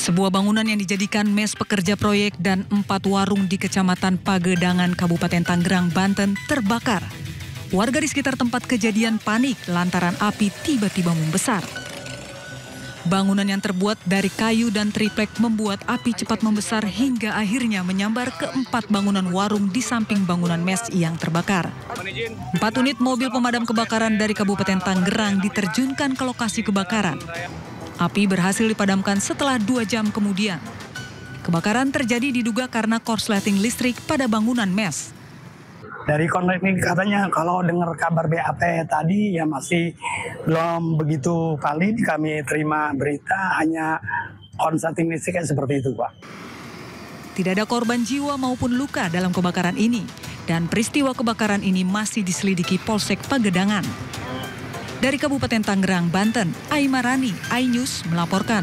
Sebuah bangunan yang dijadikan mes pekerja proyek dan 4 warung di Kecamatan Pagedangan, Kabupaten Tangerang, Banten terbakar. Warga di sekitar tempat kejadian panik lantaran api tiba-tiba membesar. Bangunan yang terbuat dari kayu dan triplek membuat api cepat membesar hingga akhirnya menyambar ke 4 bangunan warung di samping bangunan mes yang terbakar. 4 unit mobil pemadam kebakaran dari Kabupaten Tangerang diterjunkan ke lokasi kebakaran. Api berhasil dipadamkan setelah 2 jam kemudian. Kebakaran terjadi diduga karena korsleting listrik pada bangunan mes. Dari kontrak katanya kalau dengar kabar BAP tadi ya masih belum begitu valid, kami terima berita hanya korsleting listrik seperti itu, Pak. Tidak ada korban jiwa maupun luka dalam kebakaran ini dan peristiwa kebakaran ini masih diselidiki Polsek Pagedangan. Dari Kabupaten Tangerang, Banten, Aimarani, iNews melaporkan.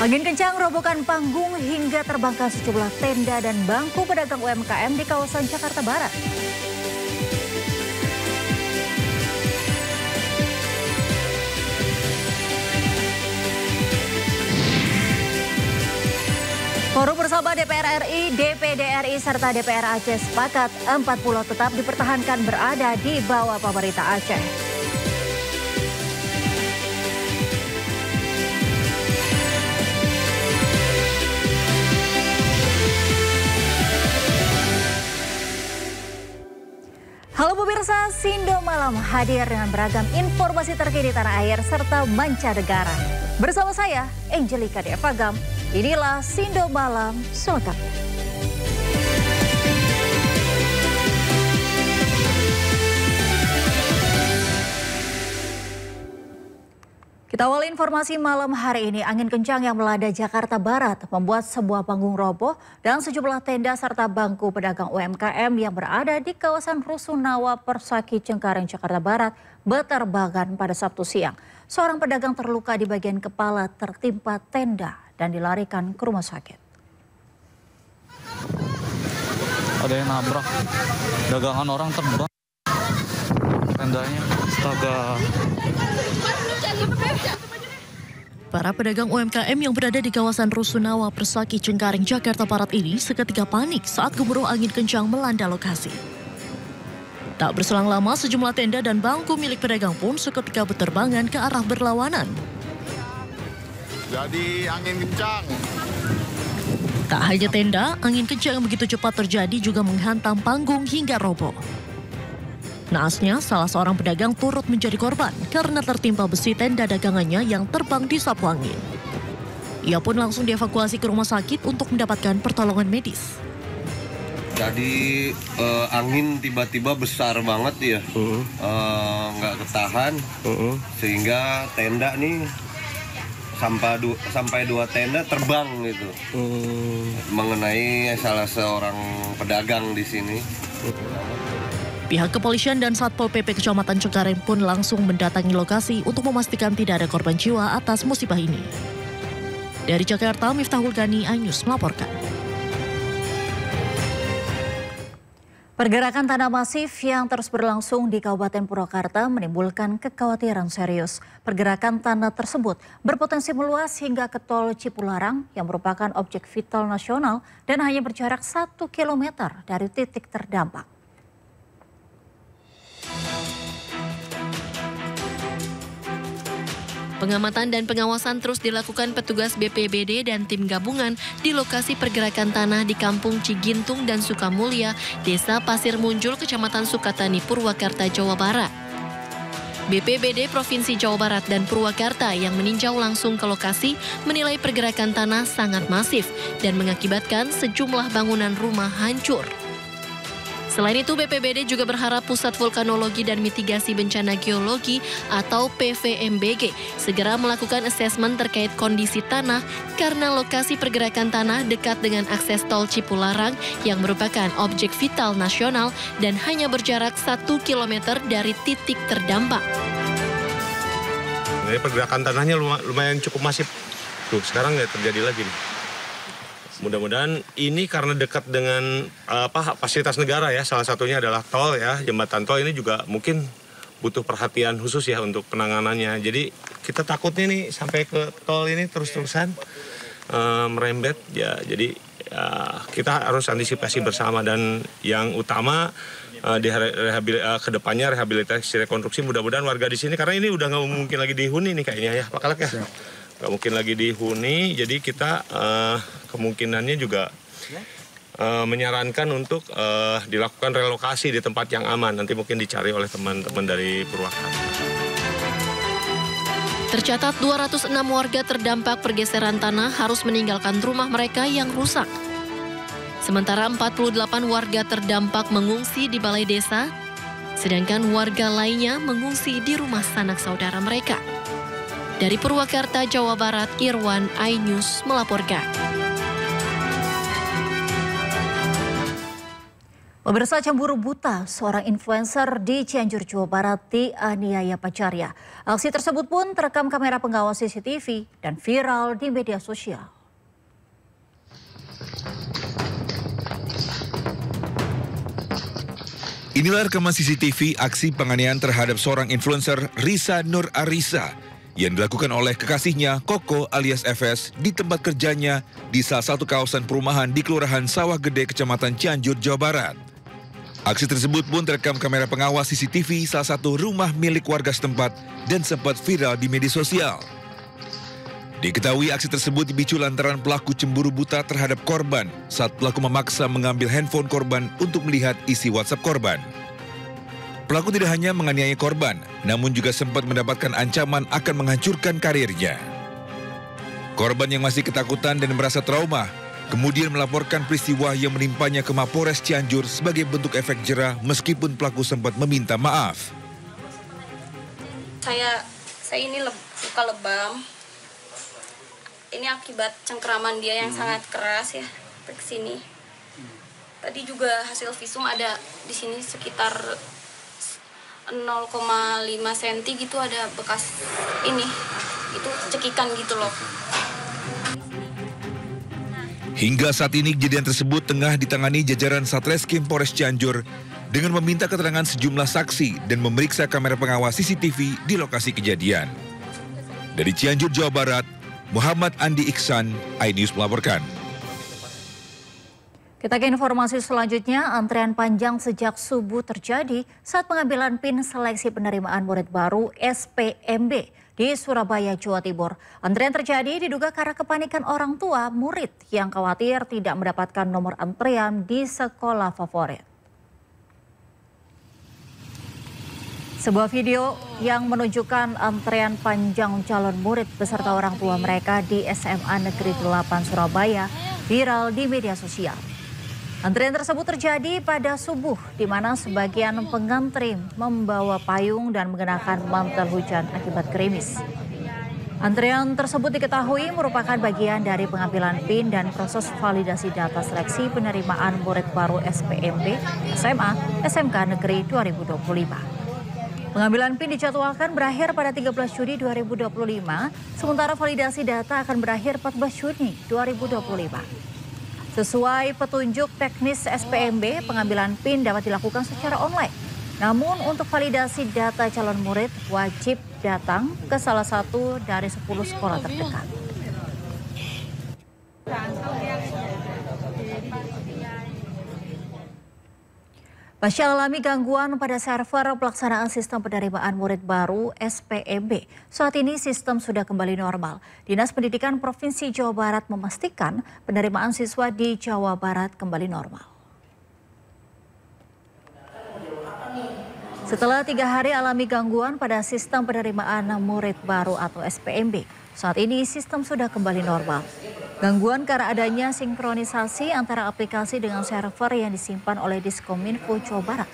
Angin kencang robohkan panggung hingga terbangkan sejumlah tenda dan bangku pedagang UMKM di kawasan Jakarta Barat. Forum bersama DPR RI, DPD RI, serta DPR Aceh sepakat 4 pulau tetap dipertahankan berada di bawah pemerintah Aceh. Halo pemirsa, Sindo Malam hadir dengan beragam informasi terkini tanah air serta mancanegara. Bersama saya, Angelika Devagam. Inilah Sindo Malam selengkapnya. Kita awali informasi malam hari ini. Angin kencang yang melanda Jakarta Barat membuat sebuah panggung roboh dan sejumlah tenda serta bangku pedagang UMKM yang berada di kawasan Rusunawa, Persaki, Cengkareng, Jakarta Barat berterbangan pada Sabtu siang. Seorang pedagang terluka di bagian kepala tertimpa tenda dan dilarikan ke rumah sakit. Ada yang nabrak, dagangan orang terbang, tendanya, astaga. Para pedagang UMKM yang berada di kawasan Rusunawa, Persaki, Cengkareng, Jakarta Barat ini seketika panik saat gemuruh angin kencang melanda lokasi. Tak berselang lama, sejumlah tenda dan bangku milik pedagang pun seketika berterbangan ke arah berlawanan. Jadi angin kencang. Tak hanya tenda, angin kencang yang begitu cepat terjadi juga menghantam panggung hingga roboh. Naasnya, salah seorang pedagang turut menjadi korban karena tertimpa besi tenda dagangannya yang terbang di sapu angin. Ia pun langsung dievakuasi ke rumah sakit untuk mendapatkan pertolongan medis. Tadi angin tiba-tiba besar banget ya, nggak ketahan, sehingga tenda nih sampai 2 tenda terbang gitu, mengenai salah seorang pedagang di sini. Pihak kepolisian dan Satpol PP Kecamatan Cengkareng pun langsung mendatangi lokasi untuk memastikan tidak ada korban jiwa atas musibah ini. Dari Jakarta, Miftahul Gani, iNews melaporkan. Pergerakan tanah masif yang terus berlangsung di Kabupaten Purwakarta menimbulkan kekhawatiran serius. Pergerakan tanah tersebut berpotensi meluas hingga ke tol Cipularang yang merupakan objek vital nasional dan hanya berjarak 1 km dari titik terdampak. Pengamatan dan pengawasan terus dilakukan petugas BPBD dan tim gabungan di lokasi pergerakan tanah di Kampung Cigintung dan Sukamulya, Desa Pasir Munjul, Kecamatan Sukatani, Purwakarta, Jawa Barat. BPBD Provinsi Jawa Barat dan Purwakarta yang meninjau langsung ke lokasi menilai pergerakan tanah sangat masif dan mengakibatkan sejumlah bangunan rumah hancur. Selain itu, BPBD juga berharap Pusat Vulkanologi dan Mitigasi Bencana Geologi atau PVMBG segera melakukan asesmen terkait kondisi tanah karena lokasi pergerakan tanah dekat dengan akses tol Cipularang yang merupakan objek vital nasional dan hanya berjarak 1 km dari titik terdampak. Pergerakan tanahnya lumayan cukup masif. Tuh, sekarang nggak terjadi lagi nih. mudah-mudahan ini karena dekat dengan fasilitas negara ya, salah satunya adalah tol ya, jembatan tol ini juga mungkin butuh perhatian khusus ya untuk penanganannya. Jadi kita takutnya nih sampai ke tol ini terus-terusan merembet ya. Jadi kita harus antisipasi bersama, dan yang utama di kedepannya rehabilitasi rekonstruksi, mudah-mudahan warga di sini, karena ini udah nggak mungkin lagi dihuni nih kayaknya ya Pak Kalak ya. Nggak mungkin lagi dihuni, jadi kita kemungkinannya juga menyarankan untuk dilakukan relokasi di tempat yang aman. Nanti mungkin dicari oleh teman-teman dari Purwakarta. Tercatat 206 warga terdampak pergeseran tanah harus meninggalkan rumah mereka yang rusak. Sementara 48 warga terdampak mengungsi di balai desa, sedangkan warga lainnya mengungsi di rumah sanak saudara mereka. Dari Purwakarta, Jawa Barat, Irwan, iNews melaporkan. Pemirsa, cemburu buta seorang influencer di Cianjur, Jawa Barat dianiaya pacarnya. Aksi tersebut pun terekam kamera pengawas CCTV dan viral di media sosial. Inilah rekaman CCTV aksi penganiayaan terhadap seorang influencer Risa Nur Arisa yang dilakukan oleh kekasihnya Koko alias FS di tempat kerjanya di salah satu kawasan perumahan di Kelurahan Sawah Gede, Kecamatan Cianjur, Jawa Barat. Aksi tersebut pun terekam kamera pengawas CCTV salah satu rumah milik warga setempat dan sempat viral di media sosial. Diketahui aksi tersebut dipicu lantaran pelaku cemburu buta terhadap korban saat pelaku memaksa mengambil handphone korban untuk melihat isi WhatsApp korban. Pelaku tidak hanya menganiaya korban, namun juga sempat mendapatkan ancaman akan menghancurkan karirnya. Korban yang masih ketakutan dan merasa trauma, kemudian melaporkan peristiwa yang menimpanya ke Mapores Cianjur sebagai bentuk efek jera meskipun pelaku sempat meminta maaf. Saya ini suka lebam. Ini akibat cengkeraman dia yang sangat keras ya, ke sini. Tadi juga hasil visum ada di sini sekitar 0,5 cm gitu, ada bekas ini, itu cekikan gitu loh. Hingga saat ini kejadian tersebut tengah ditangani jajaran Satreskrim Polres Cianjur dengan meminta keterangan sejumlah saksi dan memeriksa kamera pengawas CCTV di lokasi kejadian. Dari Cianjur, Jawa Barat, Muhammad Andi Iksan, iNews melaporkan. Kita ke informasi selanjutnya, antrean panjang sejak subuh terjadi saat pengambilan PIN seleksi penerimaan murid baru SPMB di Surabaya, Jawa Timur. Antrean terjadi diduga karena kepanikan orang tua murid yang khawatir tidak mendapatkan nomor antrean di sekolah favorit. Sebuah video yang menunjukkan antrean panjang calon murid beserta orang tua mereka di SMA Negeri 8 Surabaya viral di media sosial. Antrean tersebut terjadi pada subuh, di mana sebagian pengantri membawa payung dan mengenakan mantel hujan akibat gerimis. Antrean tersebut diketahui merupakan bagian dari pengambilan PIN dan proses validasi data seleksi penerimaan murid baru SPMB, SMA, SMK Negeri 2025. Pengambilan PIN dijadwalkan berakhir pada 13 Juni 2025, sementara validasi data akan berakhir 14 Juni 2025. Sesuai petunjuk teknis SPMB, pengambilan PIN dapat dilakukan secara online. Namun untuk validasi data calon murid wajib datang ke salah satu dari 10 sekolah terdekat. Pasca alami gangguan pada server pelaksanaan sistem penerimaan murid baru SPMB, saat ini sistem sudah kembali normal. Dinas Pendidikan Provinsi Jawa Barat memastikan penerimaan siswa di Jawa Barat kembali normal. Setelah 3 hari alami gangguan pada sistem penerimaan murid baru atau SPMB, saat ini sistem sudah kembali normal. Gangguan karena adanya sinkronisasi antara aplikasi dengan server yang disimpan oleh Diskominfo Jawa Barat.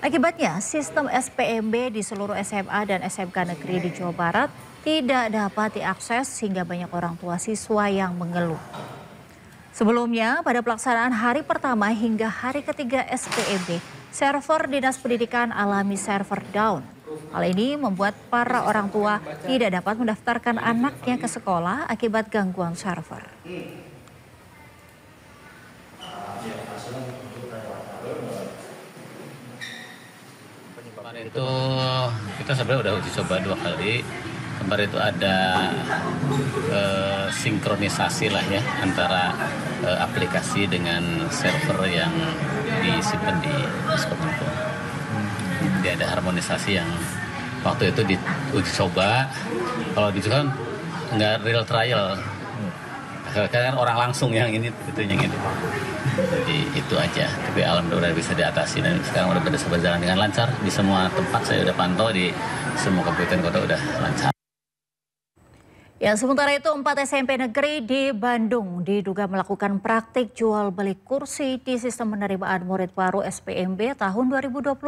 Akibatnya, sistem SPMB di seluruh SMA dan SMK negeri di Jawa Barat tidak dapat diakses sehingga banyak orang tua siswa yang mengeluh. Sebelumnya, pada pelaksanaan hari pertama hingga hari ketiga SPMB, server Dinas Pendidikan alami server down. Hal ini membuat para orang tua tidak dapat mendaftarkan anaknya ke sekolah akibat gangguan server. Kemarin itu kita sebenarnya udah uji coba 2 kali. Kemarin itu ada sinkronisasi lah ya antara aplikasi dengan server yang disimpan di Diskominfo. Jadi ada harmonisasi yang waktu itu diuji coba. Kalau diuji kan nggak real trial. Kan orang langsung yang ini. Jadi itu aja. Tapi alhamdulillah bisa diatasi dan sekarang udah bisa berjalan dengan lancar. Di semua tempat saya udah pantau, di semua kabupaten kota udah lancar. Ya, sementara itu 4 SMP negeri di Bandung diduga melakukan praktik jual beli kursi di sistem penerimaan murid baru SPMB tahun 2025.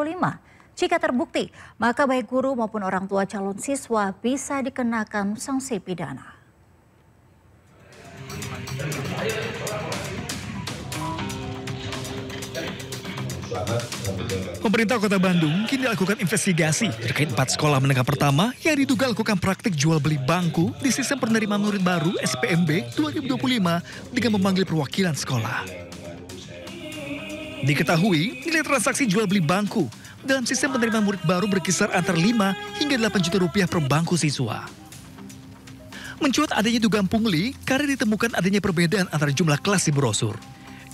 Jika terbukti, maka baik guru maupun orang tua calon siswa bisa dikenakan sanksi pidana. Pemerintah Kota Bandung kini lakukan investigasi terkait 4 sekolah menengah pertama yang diduga lakukan praktik jual beli bangku di sistem penerimaan murid baru SPMB 2025 dengan memanggil perwakilan sekolah. Diketahui nilai transaksi jual beli bangku dalam sistem penerimaan murid baru berkisar antara 5 hingga 8 juta rupiah per bangku siswa. Mencuat adanya dugaan pungli karena ditemukan adanya perbedaan antara jumlah kelas di brosur.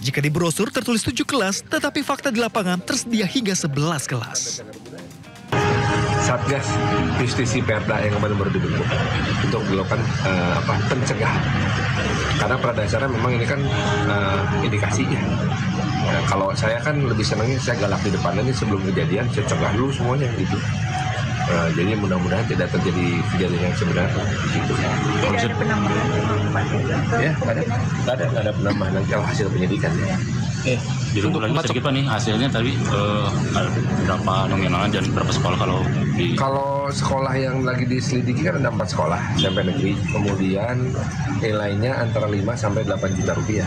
Jika di brosur tertulis 7 kelas, tetapi fakta di lapangan tersedia hingga 11 kelas. Satgas Justisi Perda yang kemarin baru dibentuk untuk melakukan pencegahan. Karena pada dasarnya memang ini kan indikasinya. Nah, kalau saya kan lebih senangnya saya galak di depan ini sebelum kejadian, saya cegah dulu semuanya gitu. Jadi mudah-mudahan tidak terjadi kejadian yang sebenarnya gitu. Tidak ada penambahan? Ya, nggak ada penambahan nanti hasil penyidikan. Jadi untuk lanjut segitu nih hasilnya tadi berapa nominalnya dan berapa sekolah kalau sekolah yang lagi diselidiki kan ada 4 sekolah SMP negeri, kemudian nilainya antara 5 sampai 8 juta rupiah.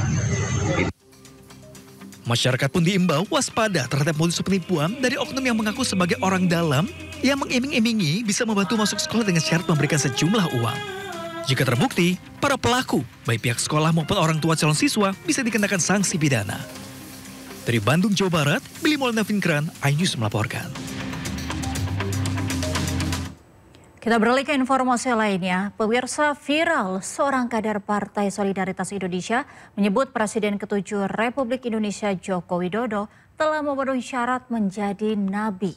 Masyarakat pun diimbau waspada terhadap modus penipuan dari oknum yang mengaku sebagai orang dalam yang mengiming-imingi bisa membantu masuk sekolah dengan syarat memberikan sejumlah uang. Jika terbukti, para pelaku, baik pihak sekolah maupun orang tua calon siswa bisa dikenakan sanksi pidana. Dari Bandung, Jawa Barat, Billy Maulana Vinkran, iNews melaporkan. Kita beralih ke informasi lainnya. Pemirsa, viral seorang kader Partai Solidaritas Indonesia menyebut Presiden ke-7 Republik Indonesia Joko Widodo telah memenuhi syarat menjadi nabi.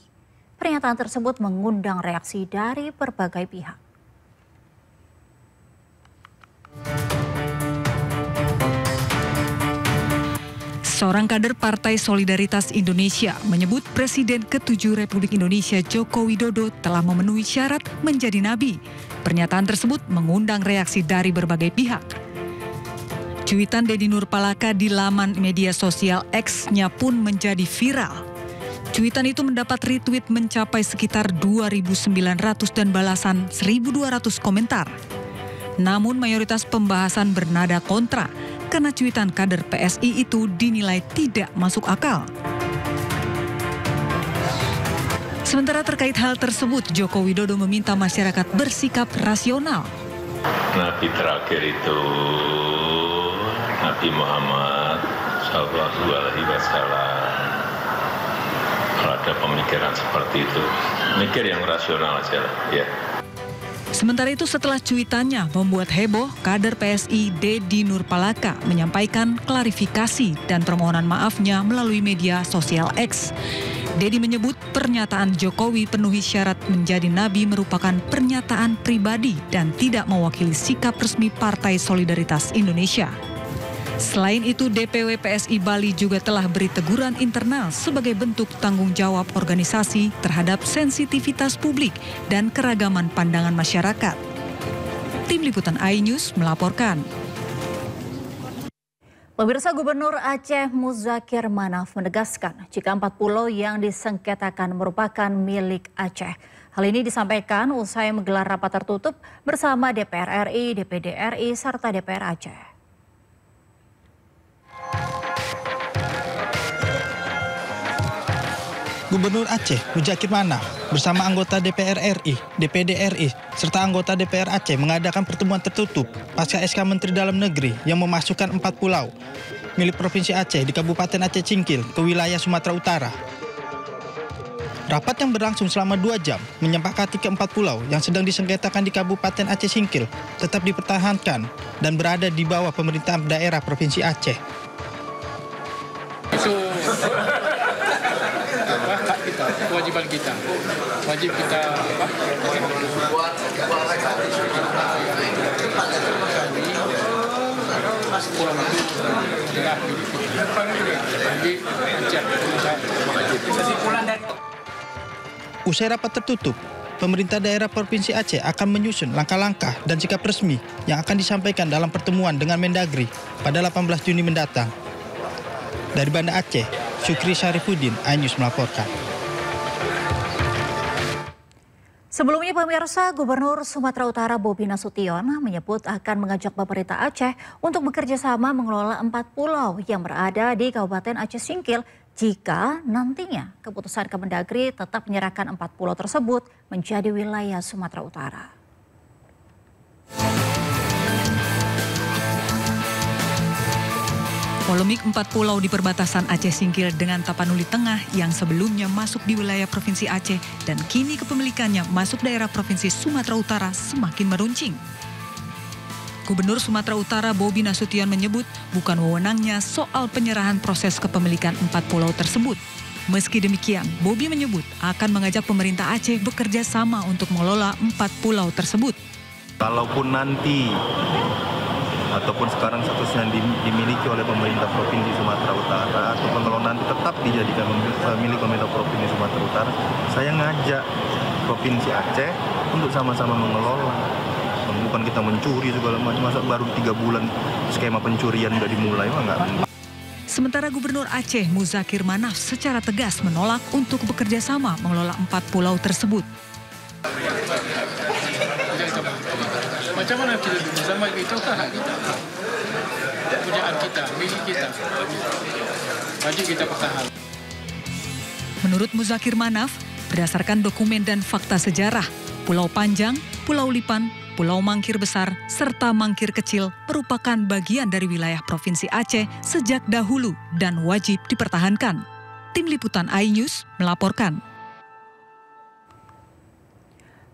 Pernyataan tersebut mengundang reaksi dari berbagai pihak. Seorang kader Partai Solidaritas Indonesia menyebut Presiden ke-7 Republik Indonesia Joko Widodo telah memenuhi syarat menjadi nabi. Pernyataan tersebut mengundang reaksi dari berbagai pihak. Cuitan Deddy Nurpalaka di laman media sosial X-nya pun menjadi viral. Cuitan itu mendapat retweet mencapai sekitar 2.900 dan balasan 1.200 komentar. Namun mayoritas pembahasan bernada kontra, karena cuitan kader PSI itu dinilai tidak masuk akal. Sementara terkait hal tersebut, Joko Widodo meminta masyarakat bersikap rasional. Nabi terakhir itu Nabi Muhammad SAW. Kalau ada pemikiran seperti itu, mikir yang rasional aja lah, ya. Sementara itu setelah cuitannya membuat heboh, kader PSI Deddy Nurpalaka menyampaikan klarifikasi dan permohonan maafnya melalui media sosial X. Deddy menyebut pernyataan Jokowi penuhi syarat menjadi nabi merupakan pernyataan pribadi dan tidak mewakili sikap resmi Partai Solidaritas Indonesia. Selain itu, DPW PSI Bali juga telah beri teguran internal sebagai bentuk tanggung jawab organisasi terhadap sensitivitas publik dan keragaman pandangan masyarakat. Tim Liputan iNews melaporkan. Pemirsa, Gubernur Aceh Muzakir Manaf menegaskan jika 4 pulau yang disengketakan merupakan milik Aceh. Hal ini disampaikan usai menggelar rapat tertutup bersama DPR RI, DPD RI, serta DPR Aceh. Gubernur Aceh Muzakir Manaf bersama anggota DPR RI, DPD RI, serta anggota DPR Aceh mengadakan pertemuan tertutup pasca SK Menteri Dalam Negeri yang memasukkan 4 pulau milik Provinsi Aceh di Kabupaten Aceh Singkil ke wilayah Sumatera Utara. Rapat yang berlangsung selama 2 jam menyepakati keempat pulau yang sedang disengketakan di Kabupaten Aceh Singkil tetap dipertahankan dan berada di bawah pemerintah daerah Provinsi Aceh. Itu hak kita, kewajiban kita. Wajib kita pulang itu adalah Usai rapat tertutup, pemerintah daerah Provinsi Aceh akan menyusun langkah-langkah dan sikap resmi yang akan disampaikan dalam pertemuan dengan Mendagri pada 18 Juni mendatang. Dari Banda Aceh, Syukri Syarifuddin, iNews melaporkan. Sebelumnya pemirsa, Gubernur Sumatera Utara Bobi Nasution menyebut akan mengajak pemerintah Aceh untuk bekerja sama mengelola 4 pulau yang berada di Kabupaten Aceh Singkil jika nantinya keputusan Kemendagri tetap menyerahkan 4 pulau tersebut menjadi wilayah Sumatera Utara. Polemik 4 pulau di perbatasan Aceh Singkil dengan Tapanuli Tengah yang sebelumnya masuk di wilayah Provinsi Aceh dan kini kepemilikannya masuk daerah Provinsi Sumatera Utara semakin meruncing. Gubernur Sumatera Utara Bobi Nasution menyebut bukan wewenangnya soal penyerahan proses kepemilikan 4 pulau tersebut. Meski demikian, Bobi menyebut akan mengajak pemerintah Aceh bekerja sama untuk mengelola 4 pulau tersebut. Kalaupun nanti ataupun sekarang statusnya dimiliki oleh pemerintah Provinsi Sumatera Utara ataupun kalau nanti tetap dijadikan milik pemerintah Provinsi Sumatera Utara, saya ngajak Provinsi Aceh untuk sama-sama mengelola. Bukan kita mencuri segala macam, masa baru 3 bulan skema pencurian udah dimulai, enggak. Sementara Gubernur Aceh Muzakir Manaf secara tegas menolak untuk bekerja sama mengelola 4 pulau tersebut. Macam mana kita bersama itu hak kita, punyaan kita, milik kita, wajib kita pertahankan. Menurut Muzakir Manaf, berdasarkan dokumen dan fakta sejarah, Pulau Panjang, Pulau Lipan, Pulau Mangkir Besar, serta Mangkir Kecil merupakan bagian dari wilayah Provinsi Aceh sejak dahulu dan wajib dipertahankan. Tim Liputan iNews melaporkan.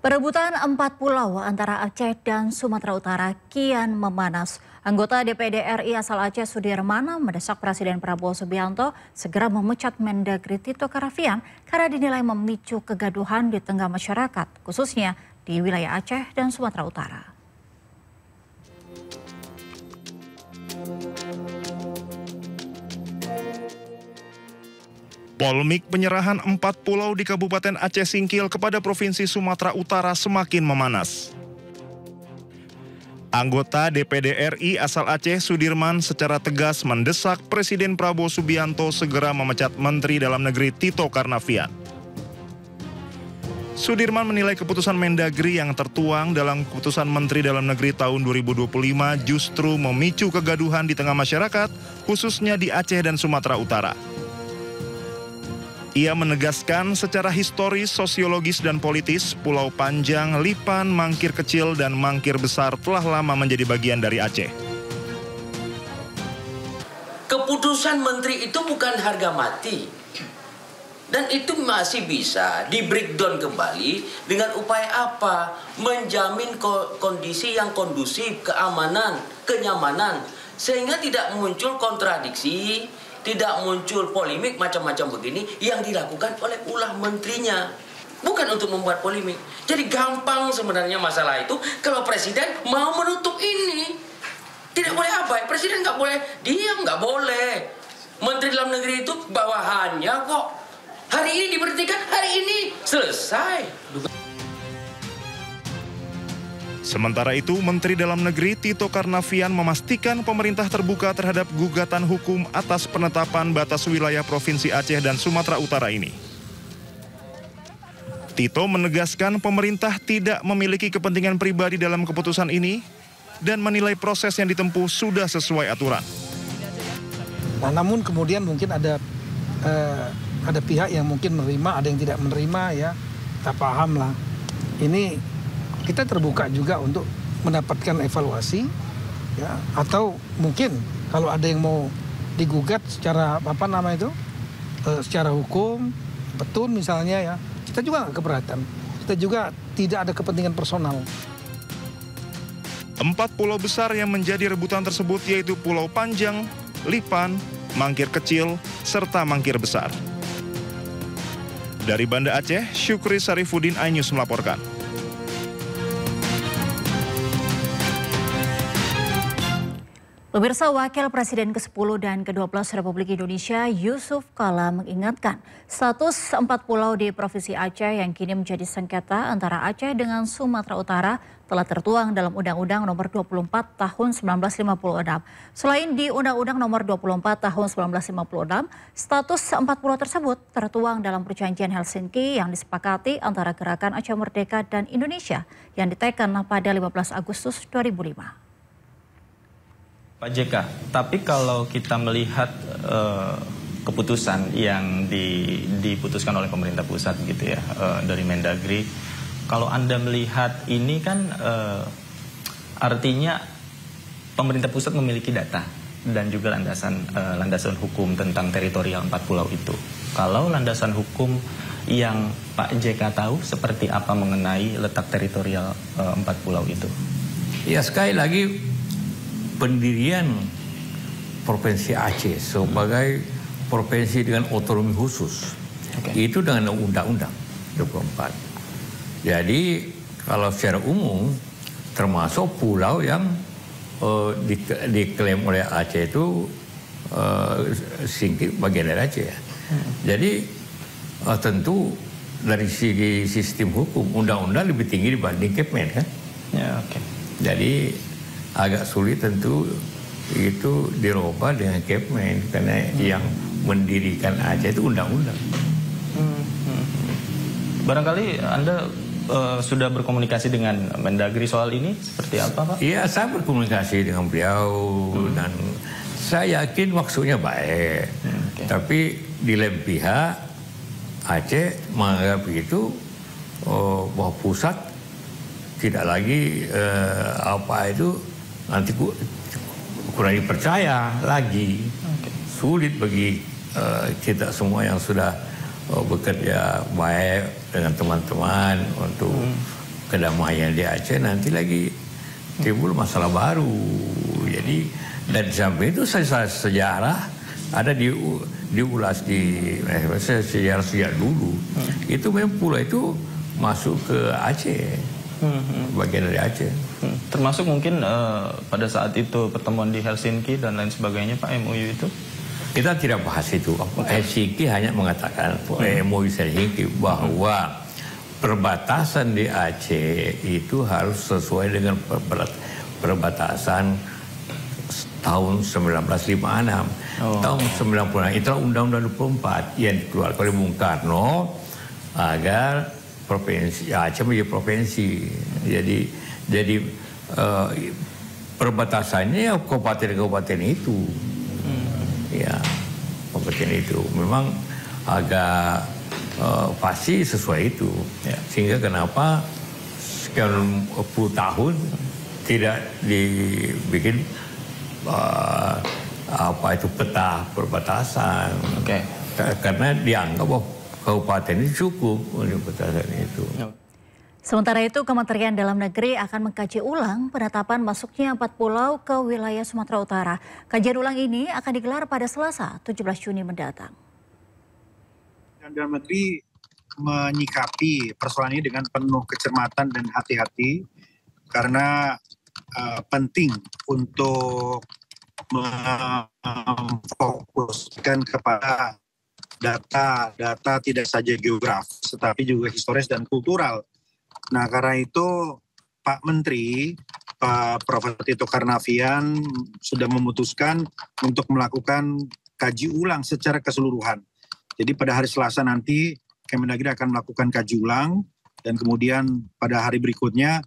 Perebutan 4 pulau antara Aceh dan Sumatera Utara kian memanas. Anggota DPD RI asal Aceh Sudirman mendesak Presiden Prabowo Subianto segera memecat Mendagri Tito Karnavian karena dinilai memicu kegaduhan di tengah masyarakat, khususnya di wilayah Aceh dan Sumatera Utara. Polemik penyerahan 4 pulau di Kabupaten Aceh Singkil kepada Provinsi Sumatera Utara semakin memanas. Anggota DPD RI asal Aceh Sudirman secara tegas mendesak Presiden Prabowo Subianto segera memecat Menteri Dalam Negeri Tito Karnavian. Sudirman menilai keputusan Mendagri yang tertuang dalam keputusan Menteri Dalam Negeri tahun 2025 justru memicu kegaduhan di tengah masyarakat, khususnya di Aceh dan Sumatera Utara. Ia menegaskan secara historis, sosiologis, dan politis, Pulau Panjang, Lipan, Mangkir Kecil, dan Mangkir Besar telah lama menjadi bagian dari Aceh. Keputusan menteri itu bukan harga mati. Dan itu masih bisa di-breakdown kembali dengan upaya apa? Menjamin kondisi yang kondusif, keamanan, kenyamanan. Sehingga tidak muncul kontradiksi, tidak muncul polemik macam-macam begini yang dilakukan oleh ulah menterinya. Bukan untuk membuat polemik. Jadi gampang sebenarnya masalah itu kalau presiden mau menutup ini. Tidak boleh apa? Presiden nggak boleh diam, nggak boleh. Menteri Dalam Negeri itu bawahannya kok. Hari ini diberhentikan, hari ini selesai. Sementara itu, Menteri Dalam Negeri Tito Karnavian memastikan pemerintah terbuka terhadap gugatan hukum atas penetapan batas wilayah Provinsi Aceh dan Sumatera Utara ini. Tito menegaskan pemerintah tidak memiliki kepentingan pribadi dalam keputusan ini dan menilai proses yang ditempuh sudah sesuai aturan. Nah, namun kemudian mungkin ada pihak yang mungkin menerima, ada yang tidak menerima, ya kita paham lah. Ini kita terbuka juga untuk mendapatkan evaluasi, ya, atau mungkin kalau ada yang mau digugat secara secara hukum, petun misalnya ya, kita juga nggak keberatan. Kita juga tidak ada kepentingan personal. 4 pulau besar yang menjadi rebutan tersebut yaitu Pulau Panjang, Lipan, Mangkir Kecil, serta Mangkir Besar. Dari Banda Aceh, Syukri Sarifudin, iNews melaporkan. Pemirsa, Wakil Presiden ke-10 dan ke-12 Republik Indonesia Yusuf Kala mengingatkan status 4 pulau di Provinsi Aceh yang kini menjadi sengketa antara Aceh dengan Sumatera Utara telah tertuang dalam Undang-Undang Nomor 24 Tahun 1956. Selain di Undang-Undang Nomor 24 Tahun 1956, status 4 pulau tersebut tertuang dalam Perjanjian Helsinki yang disepakati antara Gerakan Aceh Merdeka dan Indonesia yang diteken pada 15 Agustus 2005. Pak JK, tapi kalau kita melihat keputusan yang diputuskan oleh pemerintah pusat gitu ya, dari Mendagri, kalau Anda melihat ini kan artinya pemerintah pusat memiliki data dan juga landasan hukum tentang teritorial 4 pulau itu. Kalau landasan hukum yang Pak JK tahu seperti apa mengenai letak teritorial 4 pulau itu? Ya, sekali lagi pendirian Provinsi Aceh sebagai provinsi dengan otonomi khusus itu dengan Undang-Undang 24. Jadi kalau secara umum termasuk pulau yang diklaim oleh Aceh itu singkir bagian dari Aceh. Jadi tentu dari segi sistem hukum Undang-Undang lebih tinggi dibanding Kepmen kan? Ya, Jadi agak sulit tentu itu dirubah dengan Kepmen karena yang mendirikan Aceh itu undang-undang. Barangkali Anda sudah berkomunikasi dengan Mendagri soal ini seperti apa, Pak? Iya, saya berkomunikasi dengan beliau dan saya yakin maksudnya baik. Tapi di lain pihak Aceh menganggap itu bahwa pusat tidak lagi nanti kurang dipercaya lagi. Sulit bagi kita semua yang sudah bekerja baik dengan teman-teman untuk kedamaian di Aceh, nanti lagi timbul masalah baru. Jadi dan sampai itu sejarah ada diulas di sejarah sejak dulu. Itu memang pulau itu masuk ke Aceh. Bagian dari Aceh. Termasuk mungkin pada saat itu pertemuan di Helsinki dan lain sebagainya, Pak, MOU itu? Kita tidak bahas itu. Helsinki hanya mengatakan MOU Helsinki bahwa perbatasan di Aceh itu harus sesuai dengan perbatasan tahun 1956. Tahun 1996 itu Undang-Undang 24 yang dikeluarkan oleh Bung Karno agar provinsi Aceh menjadi provinsi. Jadi perbatasannya ya kabupaten-kabupaten itu. Ya, kabupaten itu memang agak pasti sesuai itu. Sehingga kenapa sekian puluh tahun tidak dibikin peta perbatasan. Karena dianggap bahwa kabupaten itu cukup untuk batasan itu. Sementara itu, Kementerian Dalam Negeri akan mengkaji ulang penetapan masuknya 4 pulau ke wilayah Sumatera Utara. Kajian ulang ini akan digelar pada Selasa, 17 Juni mendatang. Dalam Negeri menyikapi persoalan ini dengan penuh kecermatan dan hati-hati karena penting untuk memfokuskan kepada data tidak saja geografis, tetapi juga historis dan kultural. Nah, karena itu Pak Menteri, Pak Prof. Tito Karnavian sudah memutuskan untuk melakukan kaji ulang secara keseluruhan. Jadi pada hari Selasa nanti Kemendagri akan melakukan kaji ulang dan kemudian pada hari berikutnya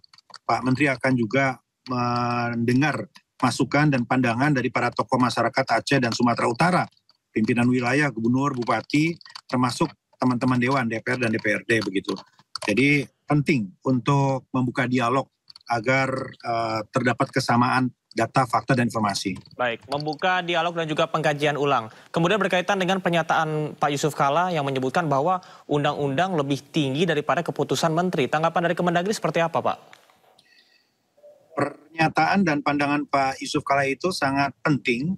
Pak Menteri akan juga mendengar masukan dan pandangan dari para tokoh masyarakat Aceh dan Sumatera Utara, pimpinan wilayah, gubernur, bupati, termasuk teman-teman Dewan, DPR dan DPRD begitu. Jadi penting untuk membuka dialog agar terdapat kesamaan data, fakta, dan informasi. Baik, membuka dialog dan juga pengkajian ulang. Kemudian berkaitan dengan pernyataan Pak Yusuf Kalla yang menyebutkan bahwa undang-undang lebih tinggi daripada keputusan menteri. Tanggapan dari Kemendagri seperti apa, Pak? Pernyataan dan pandangan Pak Yusuf Kalla itu sangat penting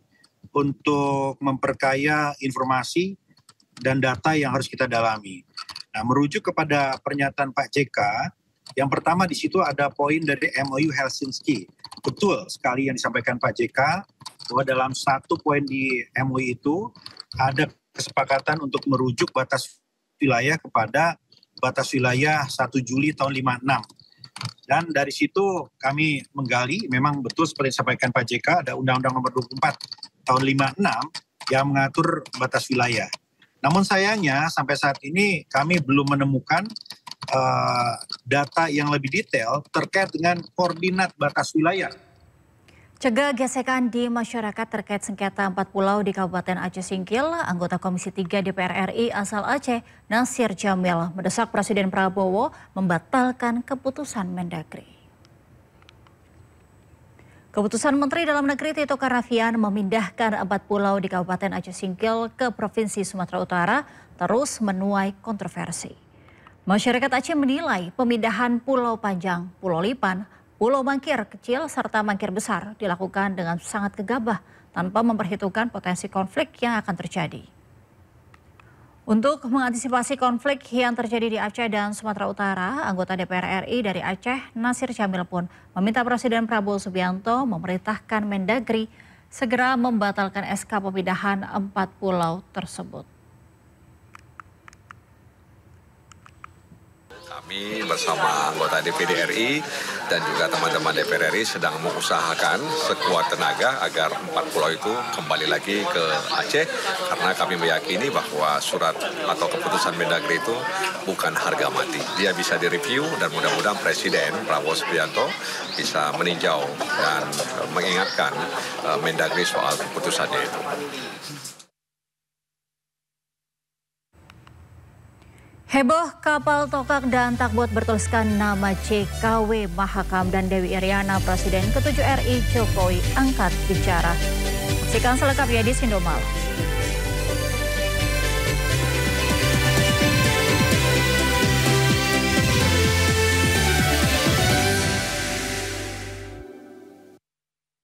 untuk memperkaya informasi dan data yang harus kita dalami. Nah, merujuk kepada pernyataan Pak JK, yang pertama di situ ada poin dari MOU Helsinki. Betul sekali yang disampaikan Pak JK, bahwa dalam satu poin di MOU itu ada kesepakatan untuk merujuk batas wilayah kepada batas wilayah 1 Juli tahun 56. Dan dari situ kami menggali, memang betul seperti yang disampaikan Pak JK, ada Undang-Undang Nomor 24 tahun 56 yang mengatur batas wilayah. Namun sayangnya sampai saat ini kami belum menemukan data yang lebih detail terkait dengan koordinat batas wilayah. Cegah gesekan di masyarakat terkait sengketa 4 pulau di Kabupaten Aceh Singkil, anggota Komisi 3 DPR RI asal Aceh, Nasir Jamil, mendesak Presiden Prabowo membatalkan keputusan Mendagri. Keputusan Menteri Dalam Negeri Tito Karnavian memindahkan 4 pulau di Kabupaten Aceh Singkil ke Provinsi Sumatera Utara terus menuai kontroversi. Masyarakat Aceh menilai pemindahan Pulau Panjang, Pulau Lipan, Pulau Mangkir kecil serta Mangkir besar dilakukan dengan sangat gegabah tanpa memperhitungkan potensi konflik yang akan terjadi. Untuk mengantisipasi konflik yang terjadi di Aceh dan Sumatera Utara, anggota DPR RI dari Aceh, Nasir Jamil pun meminta Presiden Prabowo Subianto memerintahkan Mendagri segera membatalkan SK pemindahan 4 pulau tersebut. Kami bersama anggota DPD RI dan juga teman-teman DPR RI sedang mengusahakan sekuat tenaga agar 4 pulau itu kembali lagi ke Aceh, karena kami meyakini bahwa surat atau keputusan Mendagri itu bukan harga mati. Dia bisa direview dan mudah-mudahan Presiden Prabowo Subianto bisa meninjau dan mengingatkan Mendagri soal keputusannya itu. Heboh kapal tokak dan takbot bertuliskan nama JKW Mahakam dan Dewi Iriana, Presiden ke-7 RI Jokowi angkat bicara. Saksikan selengkapnya di Sindomalam.